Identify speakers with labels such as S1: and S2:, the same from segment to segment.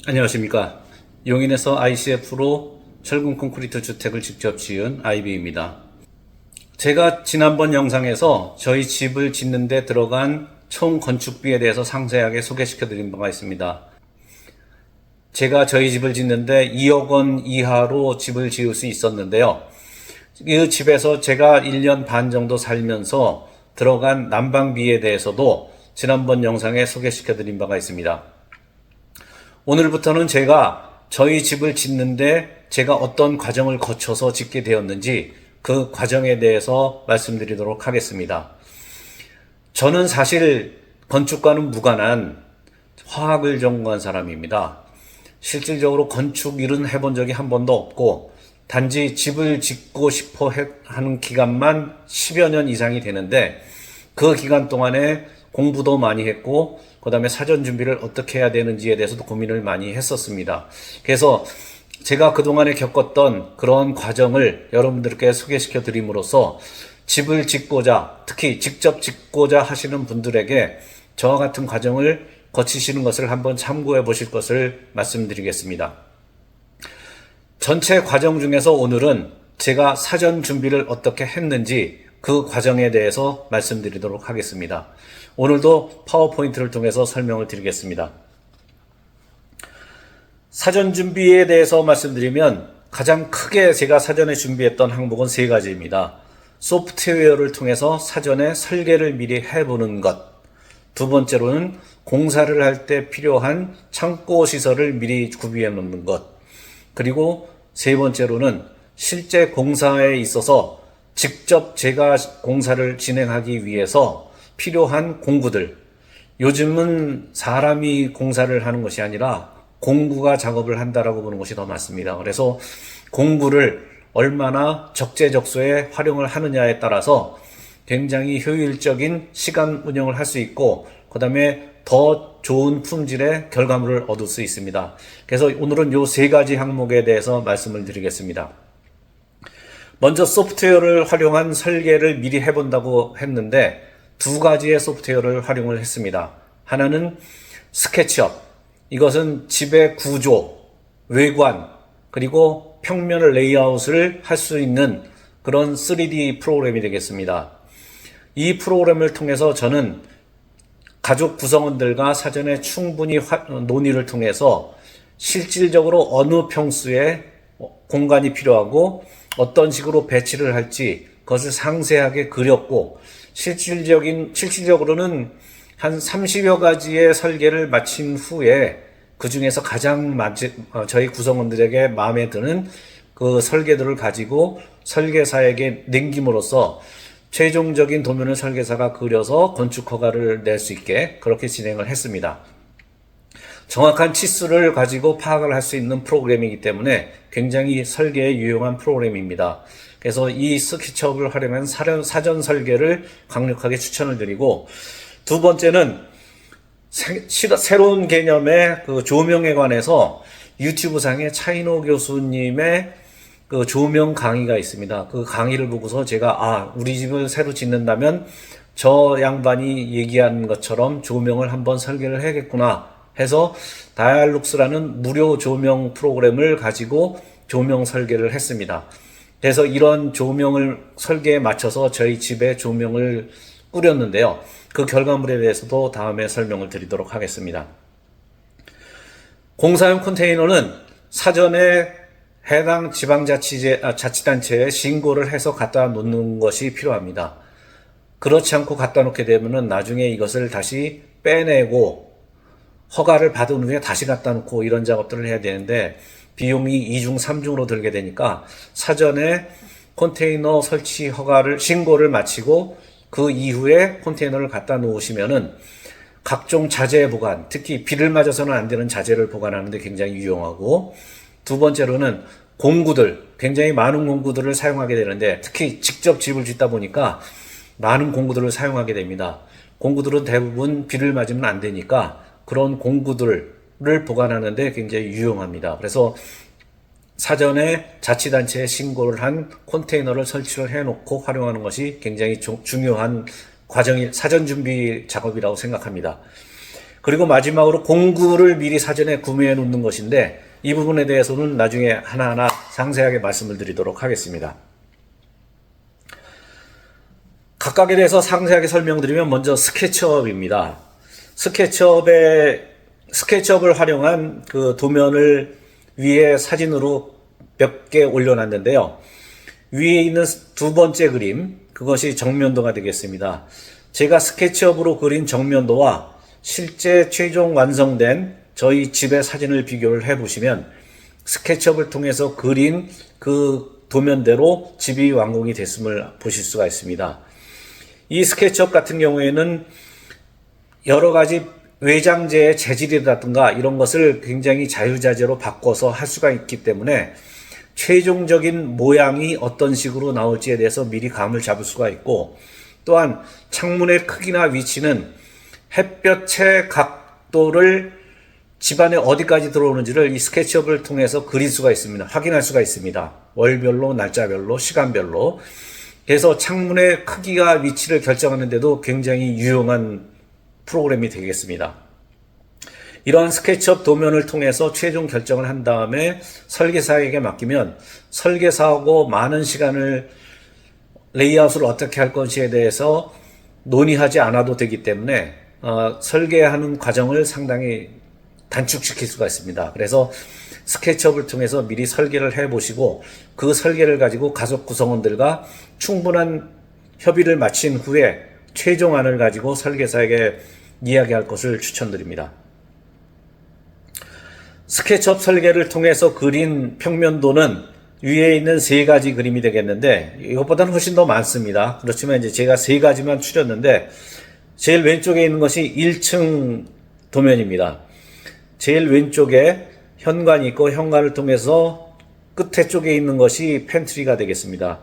S1: 안녕하십니까. 용인에서 ICF로 철근 콘크리트 주택을 직접 지은 아이비입니다. 제가 지난번 영상에서 저희 집을 짓는 데 들어간 총 건축비에 대해서 상세하게 소개시켜 드린 바가 있습니다. 제가 저희 집을 짓는데 2억 원 이하로 집을 지을 수 있었는데요. 이 집에서 제가 1년 반 정도 살면서 들어간 난방비에 대해서도 지난번 영상에 소개시켜 드린 바가 있습니다. 오늘부터는 제가 저희 집을 짓는데 제가 어떤 과정을 거쳐서 짓게 되었는지 그 과정에 대해서 말씀드리도록 하겠습니다. 저는 사실 건축과는 무관한 화학을 전공한 사람입니다. 실질적으로 건축 일은 해본 적이 한 번도 없고 단지 집을 짓고 싶어 하는 기간만 10여 년 이상이 되는데 그 기간 동안에 공부도 많이 했고 그 다음에 사전 준비를 어떻게 해야 되는지에 대해서도 고민을 많이 했었습니다. 그래서 제가 그동안에 겪었던 그런 과정을 여러분들께 소개시켜 드림으로써 집을 짓고자, 특히 직접 짓고자 하시는 분들에게 저와 같은 과정을 거치시는 것을 한번 참고해 보실 것을 말씀드리겠습니다. 전체 과정 중에서 오늘은 제가 사전 준비를 어떻게 했는지 그 과정에 대해서 말씀드리도록 하겠습니다. 오늘도 파워포인트를 통해서 설명을 드리겠습니다. 사전 준비에 대해서 말씀드리면 가장 크게 제가 사전에 준비했던 항목은 세 가지입니다. 소프트웨어를 통해서 사전에 설계를 미리 해보는 것. 두 번째로는 공사를 할 때 필요한 창고 시설을 미리 구비해 놓는 것. 그리고 세 번째로는 실제 공사에 있어서 직접 제가 공사를 진행하기 위해서 필요한 공구들. 요즘은 사람이 공사를 하는 것이 아니라 공구가 작업을 한다라고 보는 것이 더 맞습니다. 그래서 공구를 얼마나 적재적소에 활용을 하느냐에 따라서 굉장히 효율적인 시간 운영을 할 수 있고 그 다음에 더 좋은 품질의 결과물을 얻을 수 있습니다. 그래서 오늘은 이 세 가지 항목에 대해서 말씀을 드리겠습니다. 먼저 소프트웨어를 활용한 설계를 미리 해본다고 했는데 두 가지의 소프트웨어를 활용을 했습니다. 하나는 스케치업. 이것은 집의 구조, 외관, 그리고 평면을 레이아웃을 할 수 있는 그런 3D 프로그램이 되겠습니다. 이 프로그램을 통해서 저는 가족 구성원들과 사전에 충분히 논의를 통해서 실질적으로 어느 평수에 공간이 필요하고 어떤 식으로 배치를 할지 그것을 상세하게 그렸고 실질적으로는 한 30여 가지의 설계를 마친 후에 그 중에서 가장 저희 구성원들에게 마음에 드는 그 설계들을 가지고 설계사에게 남김으로써 최종적인 도면을 설계사가 그려서 건축 허가를 낼 수 있게 그렇게 진행을 했습니다. 정확한 치수를 가지고 파악을 할 수 있는 프로그램이기 때문에 굉장히 설계에 유용한 프로그램입니다. 그래서 이 스케치업을 활용한 사전 설계를 강력하게 추천을 드리고, 두 번째는 새로운 개념의 그 조명에 관해서 유튜브 상에 차인호 교수님의 그 조명 강의가 있습니다. 그 강의를 보고서 제가 우리 집을 새로 짓는다면 저 양반이 얘기한 것처럼 조명을 한번 설계를 해야겠구나 해서 다이알룩스라는 무료 조명 프로그램을 가지고 조명 설계를 했습니다. 그래서 이런 조명을 설계에 맞춰서 저희 집에 조명을 꾸렸는데요. 그 결과물에 대해서도 다음에 설명을 드리도록 하겠습니다. 공사용 컨테이너는 사전에 해당 자치단체에 신고를 해서 갖다 놓는 것이 필요합니다. 그렇지 않고 갖다 놓게 되면 나중에 이것을 다시 빼내고 허가를 받은 후에 다시 갖다 놓고 이런 작업들을 해야 되는데 비용이 2중 3중으로 들게 되니까 사전에 컨테이너 설치 신고를 마치고 그 이후에 컨테이너를 갖다 놓으시면은 각종 자재 보관, 특히 비를 맞아서는 안 되는 자재를 보관하는 데 굉장히 유용하고, 두 번째로는 공구들, 굉장히 많은 공구들을 사용하게 되는데 특히 직접 집을 짓다 보니까 많은 공구들을 사용하게 됩니다. 공구들은 대부분 비를 맞으면 안 되니까 그런 공구들을 보관하는 데 굉장히 유용합니다. 그래서 사전에 자치단체에 신고를 한 컨테이너를 설치를 해놓고 활용하는 것이 굉장히 중요한 사전 준비 작업이라고 생각합니다. 그리고 마지막으로 공구를 미리 사전에 구매해 놓는 것인데 이 부분에 대해서는 나중에 하나하나 상세하게 말씀을 드리도록 하겠습니다. 각각에 대해서 상세하게 설명드리면 먼저 스케치업입니다. 스케치업을 활용한 그 도면을 위에 사진으로 몇 개 올려놨는데요. 위에 있는 두 번째 그림, 그것이 정면도가 되겠습니다. 제가 스케치업으로 그린 정면도와 실제 최종 완성된 저희 집의 사진을 비교를 해보시면 스케치업을 통해서 그린 그 도면대로 집이 완공이 됐음을 보실 수가 있습니다. 이 스케치업 같은 경우에는 여러 가지 외장재의 재질이라든가 이런 것을 굉장히 자유자재로 바꿔서 할 수가 있기 때문에 최종적인 모양이 어떤 식으로 나올지에 대해서 미리 감을 잡을 수가 있고, 또한 창문의 크기나 위치는 햇볕의 각도를 집안에 어디까지 들어오는지를 이 스케치업을 통해서 그릴 수가 있습니다. 확인할 수가 있습니다. 월별로, 날짜별로, 시간별로. 그래서 창문의 크기와 위치를 결정하는데도 굉장히 유용한 프로그램이 되겠습니다. 이러한 스케치업 도면을 통해서 최종 결정을 한 다음에 설계사에게 맡기면 설계사하고 많은 시간을 레이아웃을 어떻게 할 것인지에 대해서 논의하지 않아도 되기 때문에 설계하는 과정을 상당히 단축시킬 수가 있습니다. 그래서 스케치업을 통해서 미리 설계를 해보시고 그 설계를 가지고 가족 구성원들과 충분한 협의를 마친 후에 최종안을 가지고 설계사에게 이야기할 것을 추천드립니다. 스케치업 설계를 통해서 그린 평면도는 위에 있는 세 가지 그림이 되겠는데 이것보다는 훨씬 더 많습니다. 그렇지만 이제 제가 세 가지만 추렸는데 제일 왼쪽에 있는 것이 1층 도면입니다. 제일 왼쪽에 현관이 있고 현관을 통해서 끝에 쪽에 있는 것이 팬트리가 되겠습니다.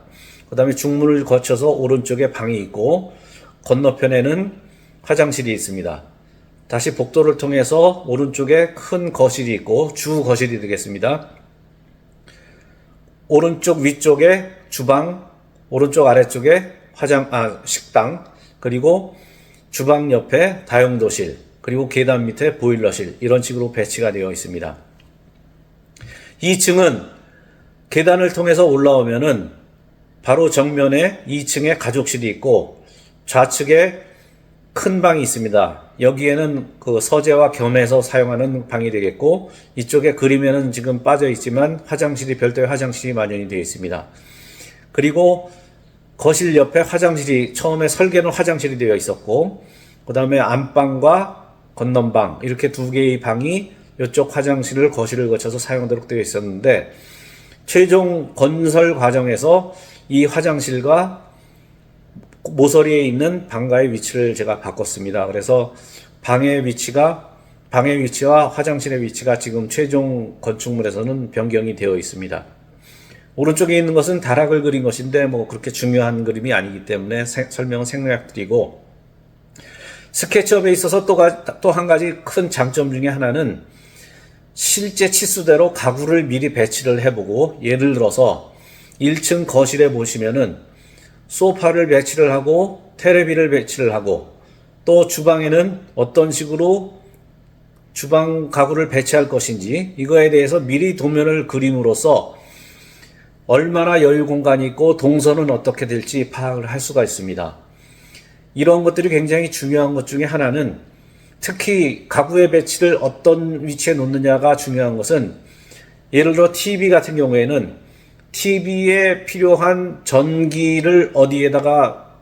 S1: 그 다음에 중문을 거쳐서 오른쪽에 방이 있고 건너편에는 화장실이 있습니다. 다시 복도를 통해서 오른쪽에 큰 거실이 있고 주 거실이 되겠습니다. 오른쪽 위쪽에 주방, 오른쪽 아래쪽에 식당, 그리고 주방 옆에 다용도실, 그리고 계단 밑에 보일러실, 이런 식으로 배치가 되어 있습니다. 2층은 계단을 통해서 올라오면은 바로 정면에 2층에 가족실이 있고 좌측에 큰 방이 있습니다. 여기에는 그 서재와 겸해서 사용하는 방이 되겠고 이쪽에 그림에는 지금 빠져 있지만 화장실이 별도의 화장실이 마련이 되어 있습니다. 그리고 거실 옆에 화장실이 처음에 설계는 화장실이 되어 있었고 그 다음에 안방과 건넌방 이렇게 두 개의 방이 이쪽 화장실을 거실을 거쳐서 사용하도록 되어 있었는데 최종 건설 과정에서 이 화장실과 모서리에 있는 방과의 위치를 제가 바꿨습니다. 그래서 방의 위치와 화장실의 위치가 지금 최종 건축물에서는 변경이 되어 있습니다. 오른쪽에 있는 것은 다락을 그린 것인데 뭐 그렇게 중요한 그림이 아니기 때문에 설명은 생략드리고, 스케치업에 있어서 또 한 가지 큰 장점 중에 하나는 실제 치수대로 가구를 미리 배치를 해보고, 예를 들어서 1층 거실에 보시면은 소파를 배치를 하고 테레비를 배치를 하고 또 주방에는 어떤 식으로 주방 가구를 배치할 것인지 이거에 대해서 미리 도면을 그림으로써 얼마나 여유 공간이 있고 동선은 어떻게 될지 파악을 할 수가 있습니다. 이런 것들이 굉장히 중요한 것 중에 하나는, 특히 가구의 배치를 어떤 위치에 놓느냐가 중요한 것은, 예를 들어 TV 같은 경우에는 TV에 필요한 전기를 어디에다가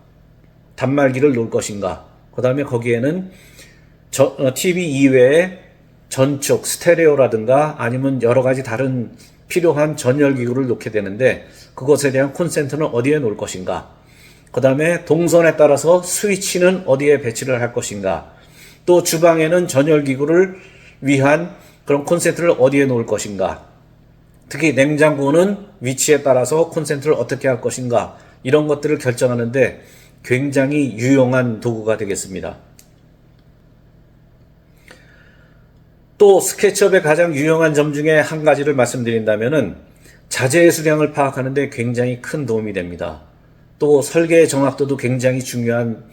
S1: 단말기를 놓을 것인가, 그 다음에 거기에는 TV 이외에 전축, 스테레오라든가 아니면 여러 가지 다른 필요한 전열기구를 놓게 되는데 그것에 대한 콘센트는 어디에 놓을 것인가, 그 다음에 동선에 따라서 스위치는 어디에 배치를 할 것인가, 또 주방에는 전열기구를 위한 그런 콘센트를 어디에 놓을 것인가, 특히 냉장고는 위치에 따라서 콘센트를 어떻게 할 것인가, 이런 것들을 결정하는데 굉장히 유용한 도구가 되겠습니다. 또 스케치업의 가장 유용한 점 중에 한 가지를 말씀드린다면은 자재의 수량을 파악하는데 굉장히 큰 도움이 됩니다. 또 설계의 정확도도 굉장히 중요한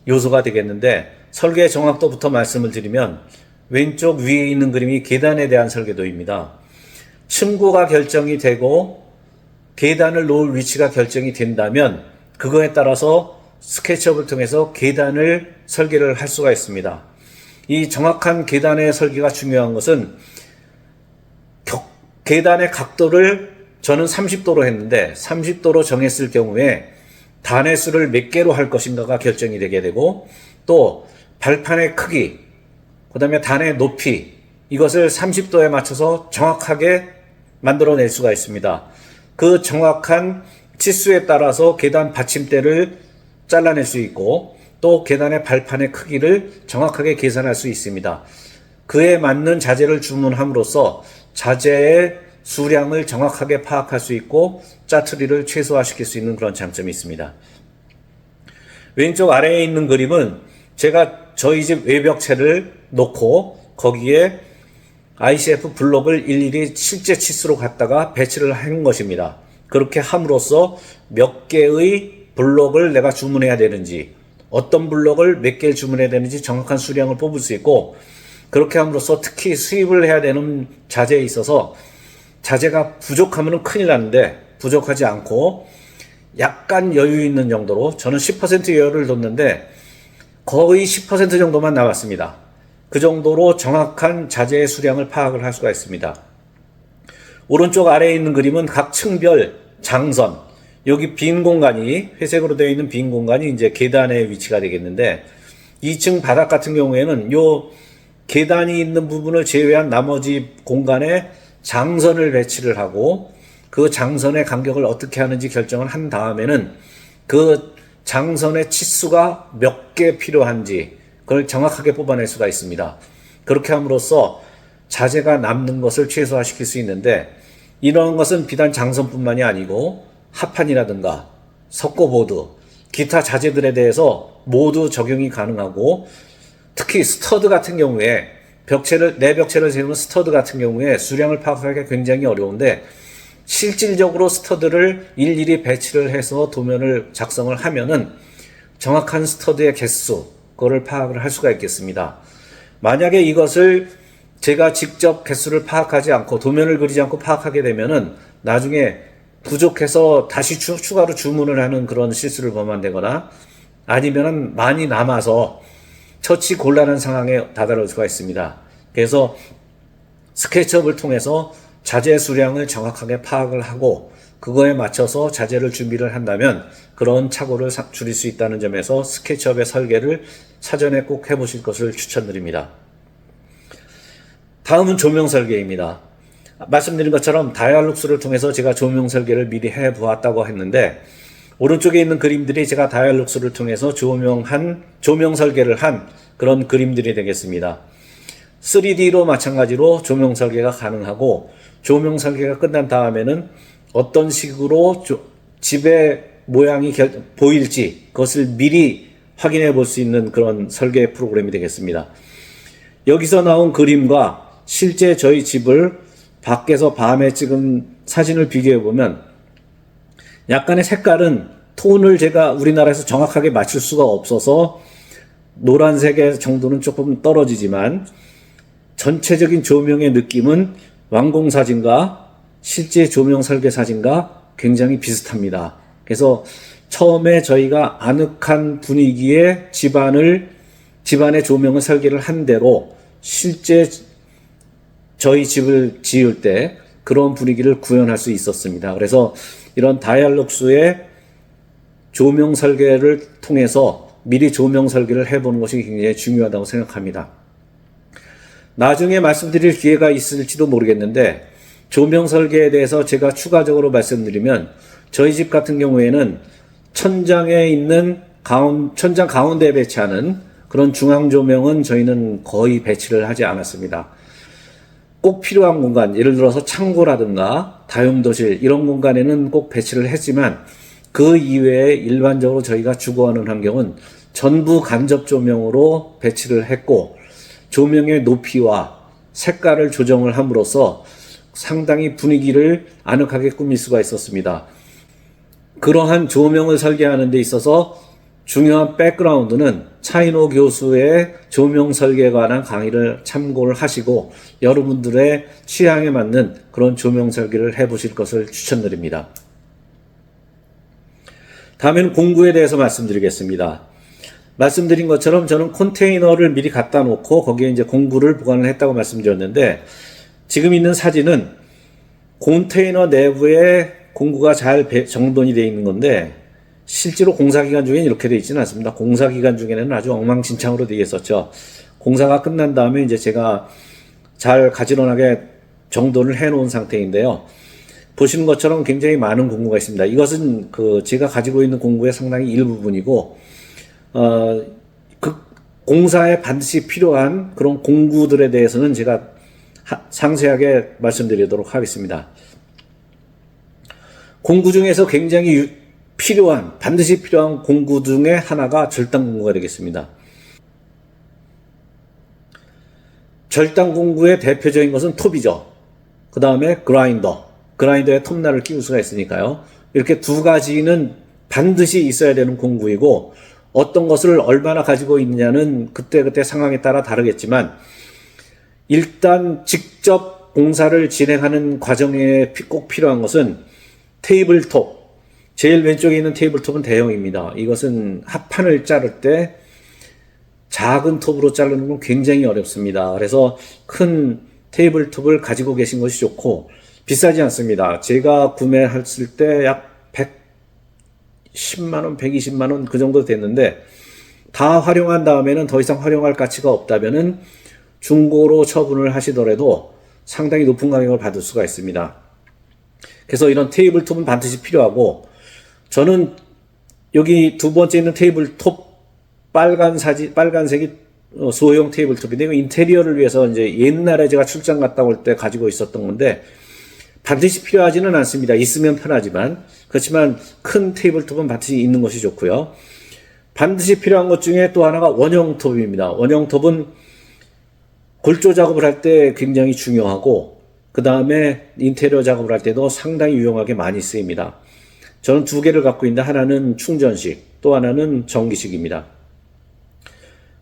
S1: 요소가 되겠는데, 설계 정확도부터 말씀을 드리면 왼쪽 위에 있는 그림이 계단에 대한 설계도입니다. 층고가 결정이 되고 계단을 놓을 위치가 결정이 된다면 그거에 따라서 스케치업을 통해서 계단을 설계를 할 수가 있습니다. 이 정확한 계단의 설계가 중요한 것은 계단의 각도를 저는 30도로 했는데 30도로 정했을 경우에 단의 수를 몇 개로 할 것인가가 결정이 되게 되고 또 발판의 크기, 그 다음에 단의 높이 이것을 30도에 맞춰서 정확하게 만들어낼 수가 있습니다. 그 정확한 치수에 따라서 계단 받침대를 잘라낼 수 있고 또 계단의 발판의 크기를 정확하게 계산할 수 있습니다. 그에 맞는 자재를 주문함으로써 자재의 수량을 정확하게 파악할 수 있고 짜투리를 최소화시킬 수 있는 그런 장점이 있습니다. 왼쪽 아래에 있는 그림은 제가 저희 집 외벽체를 놓고 거기에 ICF 블록을 일일이 실제 치수로 갖다가 배치를 한 것입니다. 그렇게 함으로써 몇 개의 블록을 내가 주문해야 되는지 어떤 블록을 몇 개를 주문해야 되는지 정확한 수량을 뽑을 수 있고 그렇게 함으로써 특히 수입을 해야 되는 자재에 있어서 자재가 부족하면 큰일 나는데 부족하지 않고 약간 여유 있는 정도로 저는 10% 여유를 뒀는데 거의 10% 정도만 나왔습니다. 그 정도로 정확한 자재의 수량을 파악을 할 수가 있습니다. 오른쪽 아래에 있는 그림은 각 층별 장선, 여기 빈 공간이 회색으로 되어 있는 빈 공간이 이제 계단의 위치가 되겠는데 2층 바닥 같은 경우에는 요 계단이 있는 부분을 제외한 나머지 공간에 장선을 배치를 하고 그 장선의 간격을 어떻게 하는지 결정을 한 다음에는 그 장선의 치수가 몇 개 필요한지 그걸 정확하게 뽑아낼 수가 있습니다. 그렇게 함으로써 자재가 남는 것을 최소화시킬 수 있는데 이런 것은 비단 장선뿐만이 아니고 합판이라든가 석고보드, 기타 자재들에 대해서 모두 적용이 가능하고 특히 스터드 같은 경우에 내 벽체를 세우는 스터드 같은 경우에 수량을 파악하기가 굉장히 어려운데 실질적으로 스터드를 일일이 배치를 해서 도면을 작성을 하면은 정확한 스터드의 개수, 그거를 파악을 할 수가 있겠습니다. 만약에 이것을 제가 직접 개수를 파악하지 않고 도면을 그리지 않고 파악하게 되면은 나중에 부족해서 다시 추가로 주문을 하는 그런 실수를 범한다거나 아니면은 많이 남아서 처치 곤란한 상황에 다다를 수가 있습니다. 그래서 스케치업을 통해서 자재 수량을 정확하게 파악을 하고 그거에 맞춰서 자재를 준비를 한다면 그런 착오를 줄일 수 있다는 점에서 스케치업의 설계를 사전에 꼭 해보실 것을 추천드립니다. 다음은 조명 설계입니다. 말씀드린 것처럼 다이얼룩스를 통해서 제가 조명 설계를 미리 해보았다고 했는데 오른쪽에 있는 그림들이 제가 다이얼룩스를 통해서 조명 설계를 한 그런 그림들이 되겠습니다. 3D로 마찬가지로 조명 설계가 가능하고 조명 설계가 끝난 다음에는 어떤 식으로 집의 모양이 보일지 그것을 미리 확인해 볼 수 있는 그런 설계 프로그램이 되겠습니다. 여기서 나온 그림과 실제 저희 집을 밖에서 밤에 찍은 사진을 비교해 보면 약간의 색깔은 톤을 제가 우리나라에서 정확하게 맞출 수가 없어서 노란색의 정도는 조금 떨어지지만 전체적인 조명의 느낌은 완공 사진과 실제 조명 설계 사진과 굉장히 비슷합니다. 그래서 처음에 저희가 아늑한 분위기의 집안의 조명을 설계를 한 대로 실제 저희 집을 지을 때 그런 분위기를 구현할 수 있었습니다. 그래서 이런 다이얼룩스의 조명 설계를 통해서 미리 조명 설계를 해보는 것이 굉장히 중요하다고 생각합니다. 나중에 말씀드릴 기회가 있을지도 모르겠는데 조명 설계에 대해서 제가 추가적으로 말씀드리면 저희 집 같은 경우에는 천장에 있는 천장 가운데에 배치하는 그런 중앙 조명은 저희는 거의 배치를 하지 않았습니다. 꼭 필요한 공간, 예를 들어서 창고라든가 다용도실 이런 공간에는 꼭 배치를 했지만 그 이외에 일반적으로 저희가 주거하는 환경은 전부 간접 조명으로 배치를 했고 조명의 높이와 색깔을 조정을 함으로써 상당히 분위기를 아늑하게 꾸밀 수가 있었습니다. 그러한 조명을 설계하는 데 있어서 중요한 백그라운드는 차인호 교수의 조명 설계에 관한 강의를 참고를 하시고 여러분들의 취향에 맞는 그런 조명 설계를 해보실 것을 추천드립니다. 다음에는 공구에 대해서 말씀드리겠습니다. 말씀드린 것처럼 저는 컨테이너를 미리 갖다 놓고 거기에 이제 공구를 보관을 했다고 말씀드렸는데, 지금 있는 사진은 컨테이너 내부에 공구가 잘 정돈이 되어 있는 건데, 실제로 공사기간 중에는 이렇게 되어 있지는 않습니다. 공사기간 중에는 아주 엉망진창으로 되어 있었죠. 공사가 끝난 다음에 이제 제가 잘 가지런하게 정돈을 해 놓은 상태인데요. 보시는 것처럼 굉장히 많은 공구가 있습니다. 이것은 제가 가지고 있는 공구의 상당히 일부분이고, 그 공사에 반드시 필요한 그런 공구들에 대해서는 제가 상세하게 말씀드리도록 하겠습니다. 공구 중에서 굉장히 반드시 필요한 공구 중에 하나가 절단 공구가 되겠습니다. 절단 공구의 대표적인 것은 톱이죠. 그 다음에 그라인더에 톱날을 끼울 수가 있으니까요. 이렇게 두 가지는 반드시 있어야 되는 공구이고, 어떤 것을 얼마나 가지고 있느냐는 그때그때 상황에 따라 다르겠지만, 일단 직접 공사를 진행하는 과정에 꼭 필요한 것은 테이블톱. 제일 왼쪽에 있는 테이블톱은 대형입니다. 이것은 합판을 자를 때 작은 톱으로 자르는 건 굉장히 어렵습니다. 그래서 큰 테이블톱을 가지고 계신 것이 좋고, 비싸지 않습니다. 제가 구매했을 때 약 110만원, 120만원 그 정도 됐는데, 다 활용한 다음에는 더 이상 활용할 가치가 없다면은 중고로 처분을 하시더라도 상당히 높은 가격을 받을 수가 있습니다. 그래서 이런 테이블톱은 반드시 필요하고, 저는 여기 두 번째 있는 테이블톱 빨간색이 소형 테이블톱인데, 이거 인테리어를 위해서 이제 옛날에 제가 출장 갔다 올 때 가지고 있었던 건데, 반드시 필요하지는 않습니다. 있으면 편하지만. 그렇지만 큰 테이블톱은 반드시 있는 것이 좋고요. 반드시 필요한 것 중에 또 하나가 원형톱입니다. 원형톱은 골조 작업을 할 때 굉장히 중요하고, 그 다음에 인테리어 작업을 할 때도 상당히 유용하게 많이 쓰입니다. 저는 두 개를 갖고 있는데, 하나는 충전식, 또 하나는 전기식입니다.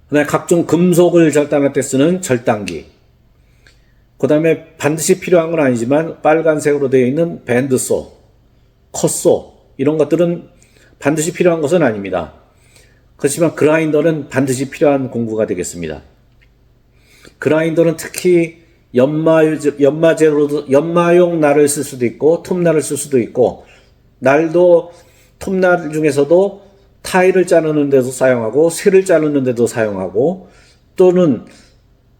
S1: 그 다음에 각종 금속을 절단할 때 쓰는 절단기, 그 다음에 반드시 필요한 건 아니지만 빨간색으로 되어 있는 밴드소, 컷소, 이런 것들은 반드시 필요한 것은 아닙니다. 그렇지만 그라인더는 반드시 필요한 공구가 되겠습니다. 그라인더는 특히 연마용 날을 쓸 수도 있고 톱날을 쓸 수도 있고, 날도 톱날 중에서도 타일을 자르는 데도 사용하고 쇠를 자르는 데도 사용하고, 또는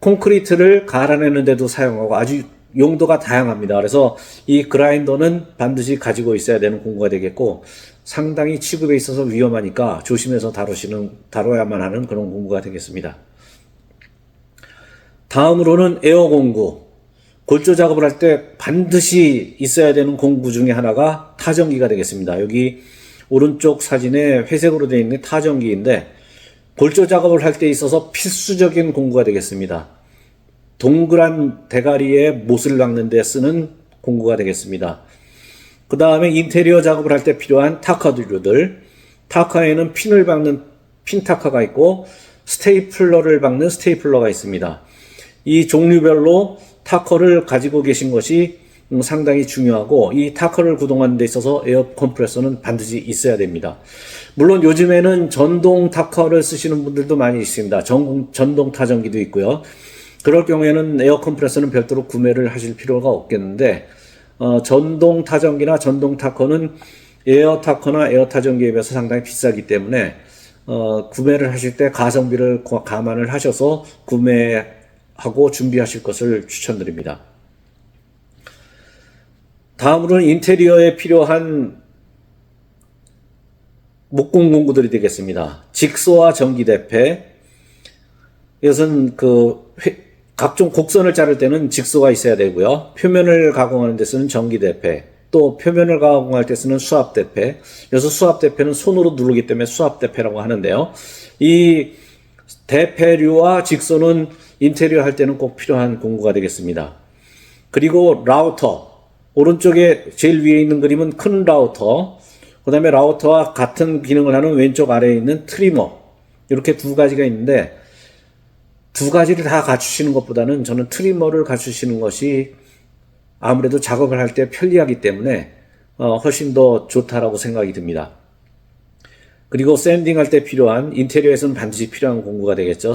S1: 콘크리트를 갈아내는 데도 사용하고, 아주 용도가 다양합니다. 그래서 이 그라인더는 반드시 가지고 있어야 되는 공구가 되겠고, 상당히 취급에 있어서 위험하니까 조심해서 다뤄야만 하는 그런 공구가 되겠습니다. 다음으로는 에어 공구. 골조 작업을 할 때 반드시 있어야 되는 공구 중에 하나가 타전기가 되겠습니다. 여기 오른쪽 사진에 회색으로 되어 있는 타전기인데, 골조 작업을 할 때 있어서 필수적인 공구가 되겠습니다. 동그란 대가리에 못을 박는 데 쓰는 공구가 되겠습니다. 그 다음에 인테리어 작업을 할 때 필요한 타커류들. 타커에는 핀을 박는 핀 타커가 있고, 스테이플러를 박는 스테이플러가 있습니다. 이 종류별로 타커를 가지고 계신 것이 상당히 중요하고, 이 타커를 구동하는 데 있어서 에어 컴프레서는 반드시 있어야 됩니다. 물론 요즘에는 전동 타커를 쓰시는 분들도 많이 있습니다. 전동 타전기도 있고요. 그럴 경우에는 에어 컴프레서는 별도로 구매를 하실 필요가 없겠는데, 전동 타전기나 전동 타커는 에어 타커나 에어 타전기에 비해서 상당히 비싸기 때문에 구매를 하실 때 가성비를 감안을 하셔서 구매하고 준비하실 것을 추천드립니다. 다음으로는 인테리어에 필요한 목공 공구들이 되겠습니다. 직소와 전기대패. 이것은 각종 곡선을 자를 때는 직소가 있어야 되고요. 표면을 가공하는 데 쓰는 전기대패, 또 표면을 가공할 때 쓰는 수압대패. 여기서 수압대패는 손으로 누르기 때문에 수압대패라고 하는데요. 이 대패류와 직소는 인테리어 할 때는 꼭 필요한 공구가 되겠습니다. 그리고 라우터. 오른쪽에 제일 위에 있는 그림은 큰 라우터. 그 다음에 라우터와 같은 기능을 하는 왼쪽 아래에 있는 트리머, 이렇게 두 가지가 있는데, 두 가지를 다 갖추시는 것보다는 저는 트리머를 갖추시는 것이 아무래도 작업을 할 때 편리하기 때문에 훨씬 더 좋다라고 생각이 듭니다. 그리고 샌딩할 때 필요한, 인테리어에서는 반드시 필요한 공구가 되겠죠.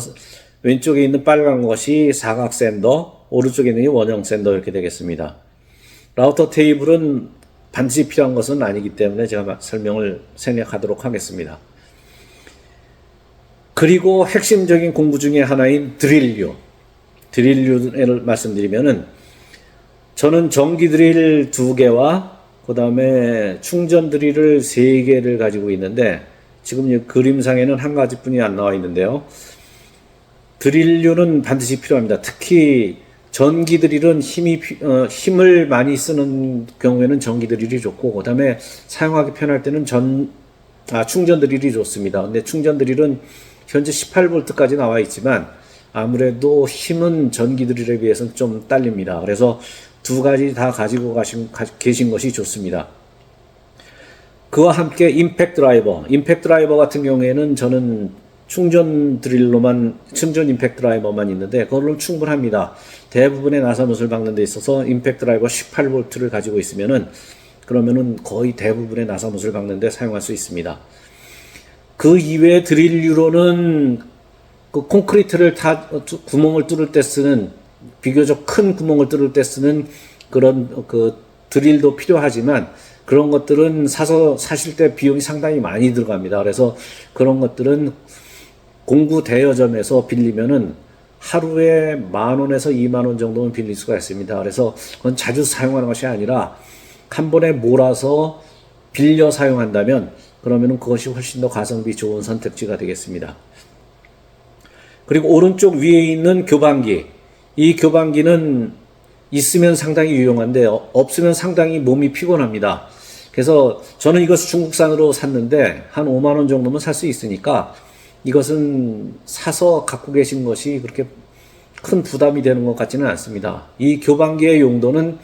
S1: 왼쪽에 있는 빨간 것이 사각 샌더, 오른쪽에 있는 게 원형 샌더, 이렇게 되겠습니다. 라우터 테이블은 반드시 필요한 것은 아니기 때문에 제가 설명을 생략하도록 하겠습니다. 그리고 핵심적인 공구 중에 하나인 드릴류를 말씀드리면은, 저는 전기 드릴 2개와 그 다음에 충전 드릴을 3개를 가지고 있는데, 지금 이 그림상에는 한 가지뿐이 안 나와 있는데요. 드릴류는 반드시 필요합니다. 특히 전기 드릴은 힘을 많이 쓰는 경우에는 전기 드릴이 좋고, 그 다음에 사용하기 편할 때는 충전 드릴이 좋습니다. 근데 충전 드릴은 현재 18V까지 나와 있지만 아무래도 힘은 전기 드릴에 비해서는 좀 딸립니다. 그래서 두 가지 다 가지고 계신 것이 좋습니다. 그와 함께 임팩트 드라이버 같은 경우에는 저는 충전 임팩트 드라이버만 있는데 그걸로 충분합니다. 대부분의 나사못을 박는 데 있어서 임팩트 드라이버 18V를 가지고 그러면은 거의 대부분의 나사못을 박는 데 사용할 수 있습니다. 그 이외에 드릴류로는 그 콘크리트를 구멍을 뚫을 때 쓰는, 비교적 큰 구멍을 뚫을 때 쓰는 그런 그 드릴도 필요하지만, 그런 것들은 사실 때 비용이 상당히 많이 들어갑니다. 그래서 그런 것들은 공구 대여점에서 빌리면은 하루에 10,000원에서 20,000원 정도는 빌릴 수가 있습니다. 그래서 그건 자주 사용하는 것이 아니라 한 번에 몰아서 빌려 사용한다면 그러면은 그것이 훨씬 더 가성비 좋은 선택지가 되겠습니다. 그리고 오른쪽 위에 있는 교반기, 이 교반기는 있으면 상당히 유용한데 없으면 상당히 몸이 피곤합니다. 그래서 저는 이것을 중국산으로 샀는데 한 50,000원 정도면 살 수 있으니까 이것은 사서 갖고 계신 것이 그렇게 큰 부담이 되는 것 같지는 않습니다. 이 교반기의 용도는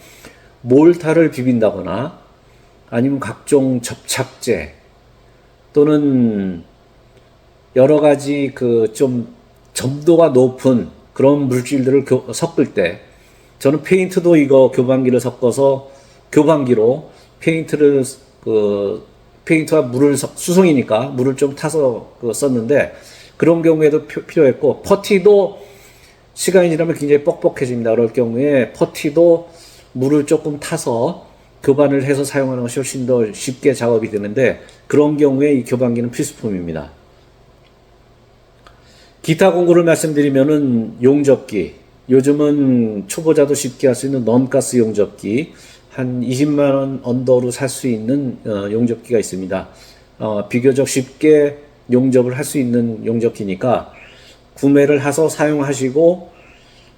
S1: 몰타를 비빈다거나 아니면 각종 접착제 또는 여러 가지 좀 점도가 높은 그런 물질들을 섞을 때, 저는 페인트도 이거 교반기를 섞어서 교반기로 페인트와 물을 수성이니까 물을 좀 타서 썼는데, 그런 경우에도 필요했고, 퍼티도 시간이 지나면 굉장히 뻑뻑해집니다. 그럴 경우에 퍼티도 물을 조금 타서 교반을 해서 사용하는 것이 훨씬 더 쉽게 작업이 되는데, 그런 경우에 이 교반기는 필수품입니다. 기타 공구를 말씀드리면은 용접기, 요즘은 초보자도 쉽게 할 수 있는 넌가스 용접기, 한 200,000원 언더로 살 수 있는 용접기가 있습니다. 비교적 쉽게 용접을 할 수 있는 용접기니까 구매를 해서 사용하시고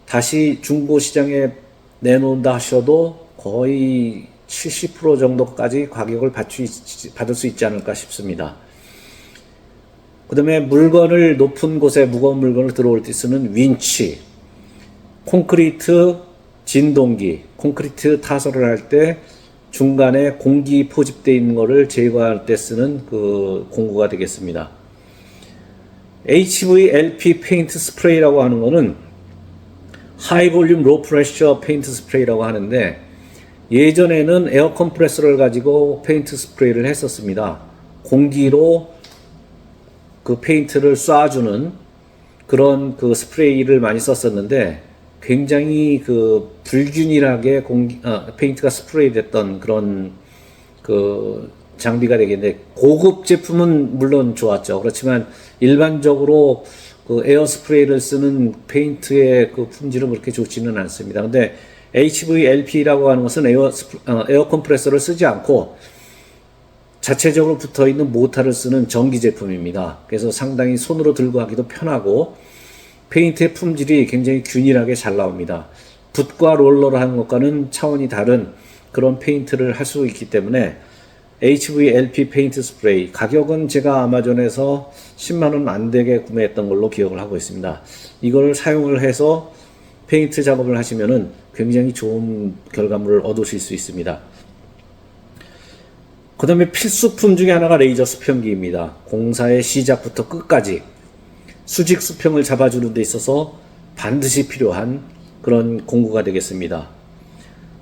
S1: 다시 중고 시장에 내놓는다 하셔도 거의 70% 정도까지 가격을 받을 수 있지 않을까 싶습니다. 그 다음에 높은 곳에 무거운 물건을 들어올 때 쓰는 윈치, 콘크리트 진동기, 콘크리트 타설을 할 때 중간에 공기 포집되어 있는 것을 제거할 때 쓰는 그 공구가 되겠습니다. HVLP 페인트 스프레이라고 하는 것은 하이 볼륨 로 프레셔 페인트 스프레이라고 하는데, 예전에는 에어 컴프레서를 가지고 페인트 스프레이를 했었습니다. 공기로 그 페인트를 쏴주는 그런 그 스프레이를 많이 썼었는데, 굉장히 불균일하게 페인트가 스프레이 됐던 그런 장비가 되겠는데, 고급 제품은 물론 좋았죠. 그렇지만 일반적으로 에어 스프레이를 쓰는 페인트의 품질은 그렇게 좋지는 않습니다. 근데 HVLP라고 하는 것은 에어 컴프레서를 쓰지 않고 자체적으로 붙어 있는 모터를 쓰는 전기 제품입니다. 그래서 상당히 손으로 들고 하기도 편하고 페인트의 품질이 굉장히 균일하게 잘 나옵니다. 붓과 롤러로 하는 것과는 차원이 다른 그런 페인트를 할 수 있기 때문에 HVLP 페인트 스프레이, 가격은 제가 아마존에서 100,000원 안 되게 구매했던 걸로 기억을 하고 있습니다. 이걸 사용을 해서 페인트 작업을 하시면은 굉장히 좋은 결과물을 얻으실 수 있습니다. 그 다음에 필수품 중에 하나가 레이저 수평기입니다. 공사의 시작부터 끝까지 수직 수평을 잡아주는 데 있어서 반드시 필요한 그런 공구가 되겠습니다.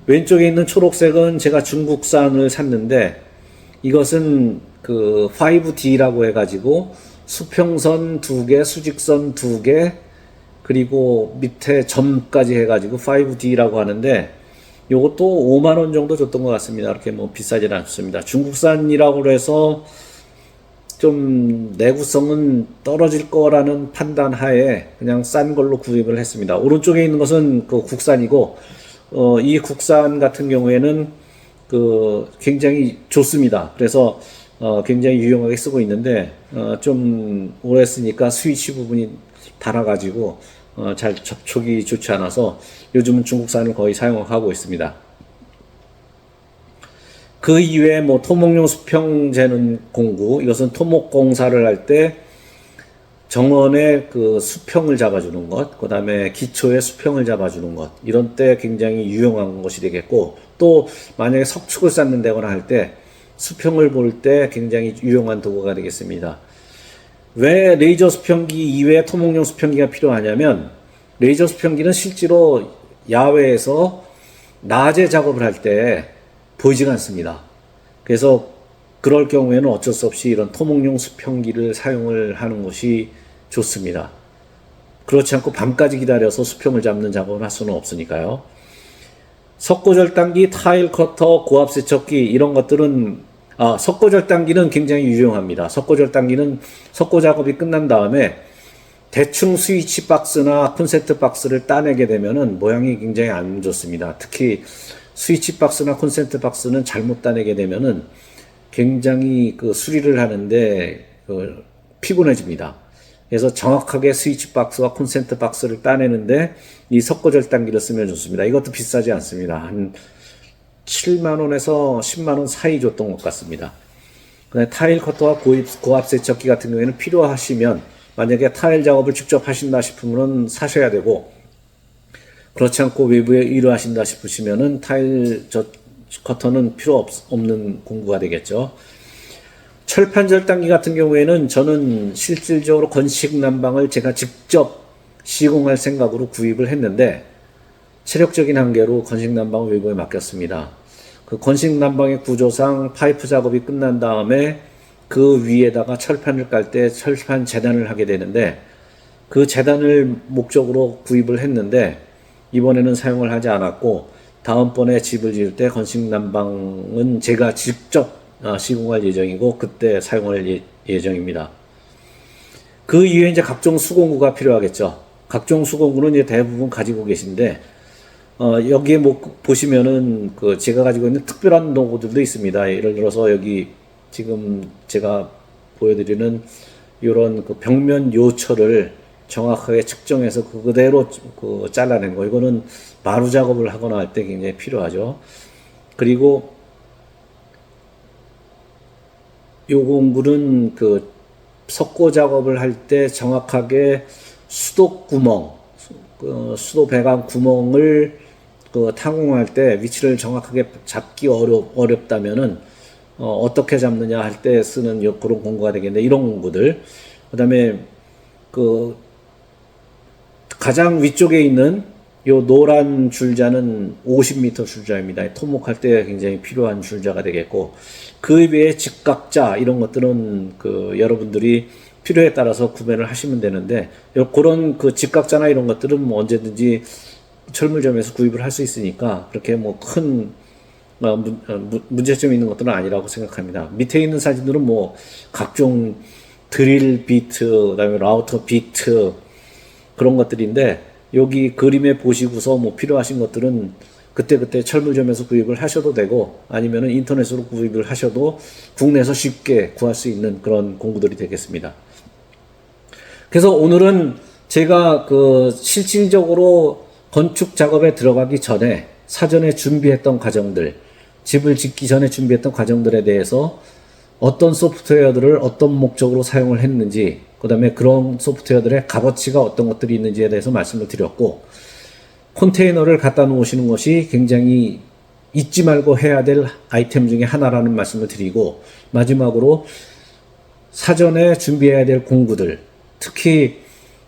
S1: 왼쪽에 있는 초록색은 제가 중국산을 샀는데, 이것은 그 5D라고 해가지고 수평선 2개, 수직선 2개, 그리고 밑에 점까지 해가지고 5D라고 하는데, 요것도 5만원 정도 줬던 것 같습니다. 그렇게 뭐 비싸진 않습니다. 중국산이라고 해서 좀 내구성은 떨어질 거라는 판단 하에 그냥 싼 걸로 구입을 했습니다. 오른쪽에 있는 것은 그 국산이고, 이 국산 같은 경우에는 그 굉장히 좋습니다. 그래서 굉장히 유용하게 쓰고 있는데, 좀 오래 쓰니까 스위치 부분이 닳아가지고 잘 접촉이 좋지 않아서 요즘은 중국산을 거의 사용하고 있습니다. 그 이외에 뭐 토목용 수평 재는 공구, 이것은 토목 공사를 할 때 정원의 그 수평을 잡아주는 것, 그 다음에 기초의 수평을 잡아주는 것, 이런 때 굉장히 유용한 것이 되겠고, 또 만약에 석축을 쌓는다거나 할 때 수평을 볼 때 굉장히 유용한 도구가 되겠습니다. 왜 레이저 수평기 이외에 토목용 수평기가 필요하냐면, 레이저 수평기는 실제로 야외에서 낮에 작업을 할 때 보이지가 않습니다. 그래서 그럴 경우에는 어쩔 수 없이 이런 토목용 수평기를 사용을 하는 것이 좋습니다. 그렇지 않고 밤까지 기다려서 수평을 잡는 작업을 할 수는 없으니까요. 석고절단기, 타일 커터, 고압 세척기, 이런 것들은 석고절단기는 굉장히 유용합니다. 석고절단기는 석고 작업이 끝난 다음에 대충 스위치 박스나 콘센트 박스를 따내게 되면은 모양이 굉장히 안 좋습니다. 특히 스위치 박스나 콘센트 박스는 잘못 따내게 되면은 굉장히 그 수리를 하는데 피곤해집니다. 그래서 정확하게 스위치 박스와 콘센트 박스를 따내는데 이 석고절단기를 쓰면 좋습니다. 이것도 비싸지 않습니다. 한 7만원에서 10만원 사이 줬던 것 같습니다. 그다음에 타일 커터와 고압 세척기 같은 경우에는 필요하시면, 만약에 타일 작업을 직접 하신다 싶으면 사셔야 되고, 그렇지 않고 외부에 의뢰하신다 싶으시면은 타일 커터는 필요 없는 공구가 되겠죠. 철판 절단기 같은 경우에는 저는 실질적으로 건식 난방을 제가 직접 시공할 생각으로 구입을 했는데, 체력적인 한계로 건식 난방을 외부에 맡겼습니다. 그 건식 난방의 구조상 파이프 작업이 끝난 다음에 그 위에다가 철판을 깔 때 철판 재단을 하게 되는데, 그 재단을 목적으로 구입을 했는데 이번에는 사용을 하지 않았고, 다음번에 집을 지을 때 건식 난방은 제가 직접 시공할 예정이고 그때 사용할 예정입니다. 그 이외에 이제 각종 수공구가 필요하겠죠. 각종 수공구는 이제 대부분 가지고 계신데, 여기에 뭐 보시면은 그 제가 가지고 있는 특별한 도구들도 있습니다. 예를 들어서 여기 지금 제가 보여드리는 이런 그 벽면 요철을 정확하게 측정해서 그대로 그 잘라낸 거, 이거는 마루 작업을 하거나 할 때 굉장히 필요하죠. 그리고 요 공구는 그 석고 작업을 할 때 정확하게 수도 구멍, 수도 배관 구멍을 그 타공할 때 위치를 정확하게 잡기 어렵다면은 어떻게 잡느냐 할 때 쓰는 그런 공구가 되겠는데, 이런 공구들. 그다음에 그 가장 위쪽에 있는 요 노란 줄자는 50m 줄자입니다. 토목할 때 굉장히 필요한 줄자가 되겠고, 그 외에 직각자 이런 것들은 그 여러분들이 필요에 따라서 구매를 하시면 되는데, 그런 그 직각자나 이런 것들은 뭐 언제든지 철물점에서 구입을 할 수 있으니까 그렇게 뭐 큰 문제점 있는 것들은 아니라고 생각합니다. 밑에 있는 사진들은 뭐 각종 드릴 비트, 그다음에 라우터 비트, 그런 것들인데, 여기 그림에 보시고서 뭐 필요하신 것들은 그때그때 철물점에서 구입을 하셔도 되고, 아니면은 인터넷으로 구입을 하셔도 국내에서 쉽게 구할 수 있는 그런 공구들이 되겠습니다. 그래서 오늘은 제가 그 실질적으로 건축 작업에 들어가기 전에 사전에 준비했던 과정들, 집을 짓기 전에 준비했던 과정들에 대해서 어떤 소프트웨어들을 어떤 목적으로 사용을 했는지, 그 다음에 그런 소프트웨어들의 값어치가 어떤 것들이 있는지에 대해서 말씀을 드렸고, 컨테이너를 갖다 놓으시는 것이 굉장히 잊지 말고 해야 될 아이템 중에 하나라는 말씀을 드리고, 마지막으로 사전에 준비해야 될 공구들, 특히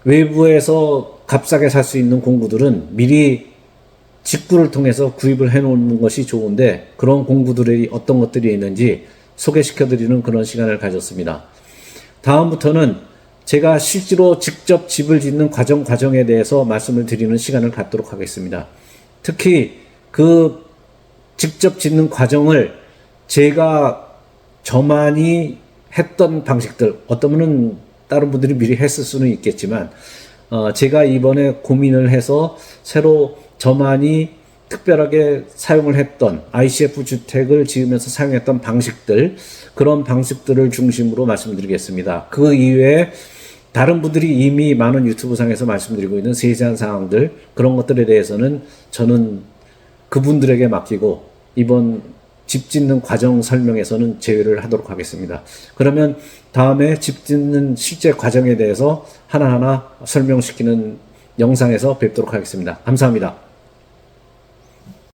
S1: 외부에서 값싸게 살 수 있는 공구들은 미리 직구를 통해서 구입을 해 놓는 것이 좋은데, 그런 공구들이 어떤 것들이 있는지 소개시켜 드리는 그런 시간을 가졌습니다. 다음부터는 제가 실제로 직접 집을 짓는 과정에 대해서 말씀을 드리는 시간을 갖도록 하겠습니다. 특히 그 직접 짓는 과정을 제가 저만이 했던 방식들, 어떠면은 다른 분들이 미리 했을 수는 있겠지만, 제가 이번에 고민을 해서 새로 저만이 특별하게 사용을 했던 ICF 주택을 지으면서 사용했던 방식들, 그런 방식들을 중심으로 말씀드리겠습니다. 그 이외에 다른 분들이 이미 많은 유튜브상에서 말씀드리고 있는 세세한 사항들, 그런 것들에 대해서는 저는 그분들에게 맡기고 이번 집 짓는 과정 설명에서는 제외를 하도록 하겠습니다. 그러면 다음에 집 짓는 실제 과정에 대해서 하나하나 설명시키는 영상에서 뵙도록 하겠습니다. 감사합니다.